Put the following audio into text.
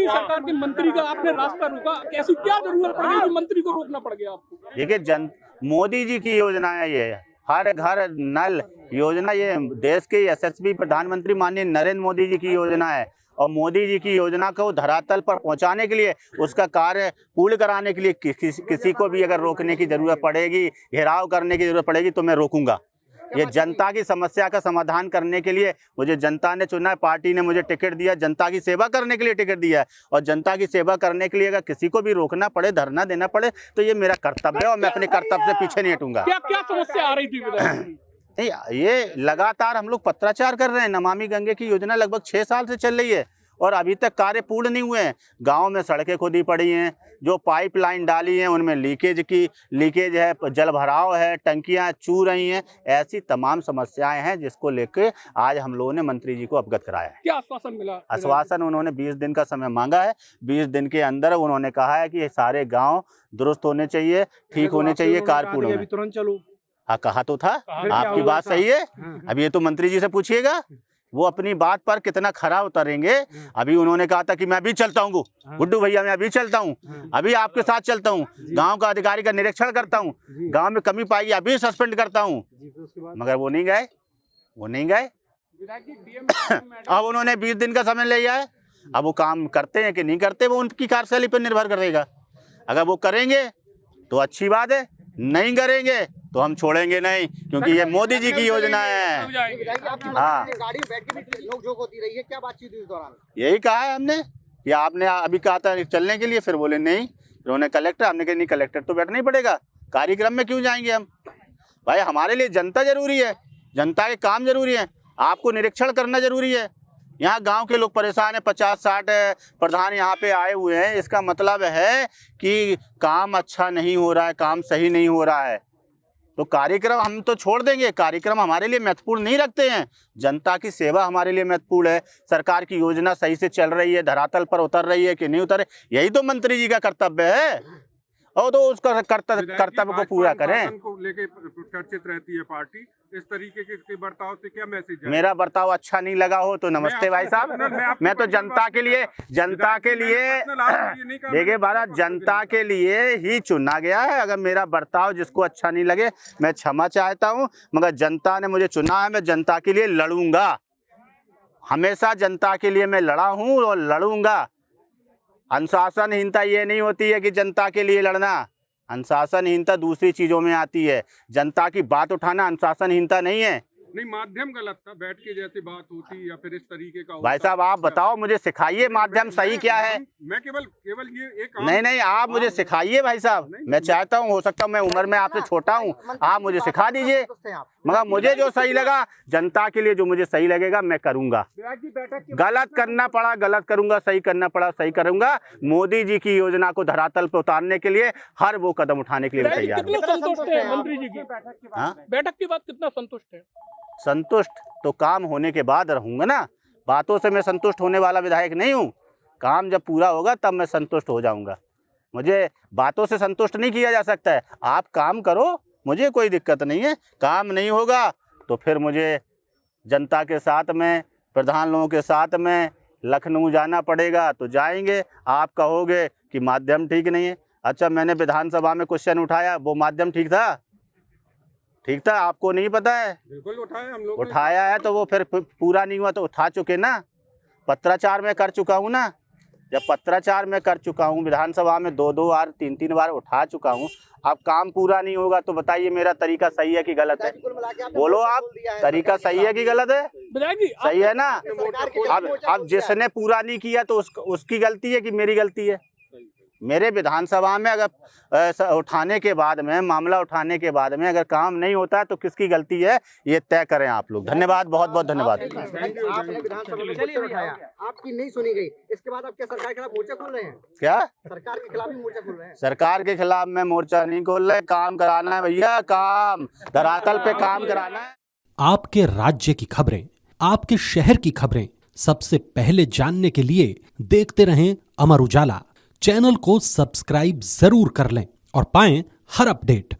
मोदी सरकार के मंत्री का आपने रास्ता रोका, कैसी क्या जरूरत पड़ गई कि मंत्री को रोकना पड़ गया आपको? देखिए मोदी जी की योजना है ये, हर घर नल योजना, ये देश के यशस्वी प्रधानमंत्री माननीय नरेंद्र मोदी जी की योजना है। और मोदी जी की योजना को धरातल पर पहुंचाने के लिए, उसका कार्य पूर्ण कराने के लिए किसी को भी अगर रोकने की जरूरत पड़ेगी, घेराव करने की जरूरत पड़ेगी, तो मैं रोकूंगा। ये जनता की समस्या का समाधान करने के लिए मुझे जनता ने चुना है, पार्टी ने मुझे टिकट दिया, जनता की सेवा करने के लिए टिकट दिया है। और जनता की सेवा करने के लिए अगर किसी को भी रोकना पड़े, धरना देना पड़े, तो ये मेरा कर्तव्य है और मैं अपने कर्तव्य से पीछे नहीं हटूंगा। क्या क्या समस्या आ रही थी विधायक? नहीं, ये लगातार हम लोग पत्राचार कर रहे हैं। नमामि गंगे की योजना लगभग 6 साल से चल रही है और अभी तक कार्य पूर्ण नहीं हुए हैं। गांव में सड़कें खुदी पड़ी हैं, जो पाइपलाइन डाली हैं उनमें लीकेज है, जल भराव है, टंकियां चू रही हैं। ऐसी तमाम समस्याएं हैं जिसको लेकर आज हम लोगों ने मंत्री जी को अवगत कराया है। क्या आश्वासन मिला? आश्वासन उन्होंने 20 दिन का समय मांगा है। 20 दिन के अंदर उन्होंने कहा है कि ये सारे गाँव दुरुस्त होने चाहिए, ठीक होने चाहिए, कार्य पूर्ण होने। तुरंत चलो। हाँ, कहा तो था। आपकी बात सही है। अब ये तो मंत्री जी से पूछिएगा, वो अपनी बात पर कितना खरा उतरेंगे। अभी उन्होंने कहा था कि मैं अभी चलता हूँ गुड्डू भैया, मैं अभी चलता हूँ, अभी आपके साथ चलता हूँ, गांव का अधिकारी का निरीक्षण करता हूँ, गांव में कमी पाई अभी सस्पेंड करता हूँ, मगर वो नहीं गए। अब उन्होंने 20 दिन का समय लिया है। अब वो काम करते हैं कि नहीं करते, वो उनकी कार्यशैली पर निर्भर करेगा। अगर वो करेंगे तो अच्छी बात है, नहीं करेंगे तो हम छोड़ेंगे नहीं, क्योंकि ये मोदी जी की योजना है। हाँ, गाड़ी में बैठ के भी नोक-झोंक होती रही है, क्या बातचीत हुई इस दौरान? यही कहा है हमने कि आपने अभी कहा था चलने के लिए, फिर बोले नहीं, उन्होंने कलेक्टर, हमने कहा नहीं कलेक्टर तो बैठना ही पड़ेगा, कार्यक्रम में क्यों जाएंगे हम? भाई हमारे लिए जनता जरूरी है, जनता के काम जरूरी है, आपको निरीक्षण करना जरूरी है। यहाँ गांव के लोग परेशान हैं, 50-60 प्रधान यहाँ पे आए हुए हैं, इसका मतलब है कि काम अच्छा नहीं हो रहा है, काम सही नहीं हो रहा है। तो कार्यक्रम हम तो छोड़ देंगे, कार्यक्रम हमारे लिए महत्वपूर्ण नहीं रखते हैं। जनता की सेवा हमारे लिए महत्वपूर्ण है। सरकार की योजना सही से चल रही है, धरातल पर उतर रही है कि नहीं उतर, यही तो मंत्री जी का कर्तव्य है। और तो उसका कर्तव्य को पूरा करें। को लेके चर्चित रहती है पार्टी, इस तरीके के बर्ताव से क्या मैसेज है? मेरा बर्ताव अच्छा नहीं लगा हो तो नमस्ते भाई साहब, मैं तो जनता के लिए देखिए भारत जनता के लिए ही चुना गया है। अगर मेरा बर्ताव जिसको अच्छा नहीं लगे, मैं क्षमा चाहता हूं, मगर जनता ने मुझे चुना है, मैं जनता के लिए लड़ूंगा। हमेशा जनता के लिए मैं लड़ा हूं और लड़ूंगा। अनुशासनहीनता ये नहीं होती है कि जनता के लिए लड़ना, अनुशासनहीनता दूसरी चीजों में आती है। जनता की बात उठाना अनुशासनहीनता नहीं है। नहीं, माध्यम गलत था, बैठ के जैसी बात होती या फिर इस तरीके का। भाई साहब आप बताओ, मुझे सिखाइए माध्यम सही क्या है। मैं केवल ये एक नहीं आप मुझे सिखाइए भाई साहब, मैं चाहता हूँ, हो सकता है मैं उम्र में आपसे छोटा हूँ, आप मुझे सिखा दीजिए, मगर मुझे जो सही लगा, जनता के लिए जो मुझे सही लगेगा मैं करूँगा। गलत करना पड़ा गलत करूँगा, सही करना पड़ा सही करूँगा। मोदी जी की योजना को धरातल पर उतारने के लिए हर वो कदम उठाने के लिए तैयार हूँ। संतुष्ट है मंत्री जी की बैठक के बाद? कितना संतुष्ट है? संतुष्ट तो काम होने के बाद रहूंगा ना, बातों से मैं संतुष्ट होने वाला विधायक नहीं हूँ। काम जब पूरा होगा तब मैं संतुष्ट हो जाऊंगा। मुझे बातों से संतुष्ट नहीं किया जा सकता है। आप काम करो, मुझे कोई दिक्कत नहीं है। काम नहीं होगा तो फिर मुझे जनता के साथ में, प्रधान लोगों के साथ में लखनऊ जाना पड़ेगा, तो जाएंगे। आप कहोगे कि माध्यम ठीक नहीं है, अच्छा मैंने विधानसभा में क्वेश्चन उठाया, वो माध्यम ठीक था? ठीक था, आपको नहीं पता है? बिल्कुल उठाया, हम लोग उठाया है, तो वो फिर पूरा नहीं हुआ तो उठा चुके ना। पत्राचार में कर चुका हूँ ना, जब पत्राचार में कर चुका हूँ, विधानसभा में 2-2 बार 3-3 बार उठा चुका हूँ। अब काम पूरा नहीं होगा तो बताइए मेरा तरीका सही है कि गलत है? बोलो आप, तरीका सही है कि गलत है? सही है ना। अब जिसने पूरा नहीं किया तो उसकी गलती है कि मेरी गलती है? मेरे विधानसभा में अगर उठाने के बाद में, मामला उठाने के बाद में अगर काम नहीं होता है तो किसकी गलती है, ये तय करें आप लोग। धन्यवाद, बहुत बहुत धन्यवाद। आपने विधानसभा में क्वेश्चन उठाया, आपकी नहीं सुनी गई, इसके बाद आप क्या सरकार के खिलाफ मोर्चा खोल रहे हैं? क्या सरकार के खिलाफ ही मोर्चा खोल रहे हैं? सरकार के खिलाफ मैं मोर्चा नहीं खोल रहा, काम कराना है भैया, काम धरातल पे काम कराना है। आपके राज्य की खबरें, आपके शहर की खबरें सबसे पहले जानने के लिए देखते रहें अमर उजाला। चैनल को सब्सक्राइब जरूर कर लें और पाएं हर अपडेट।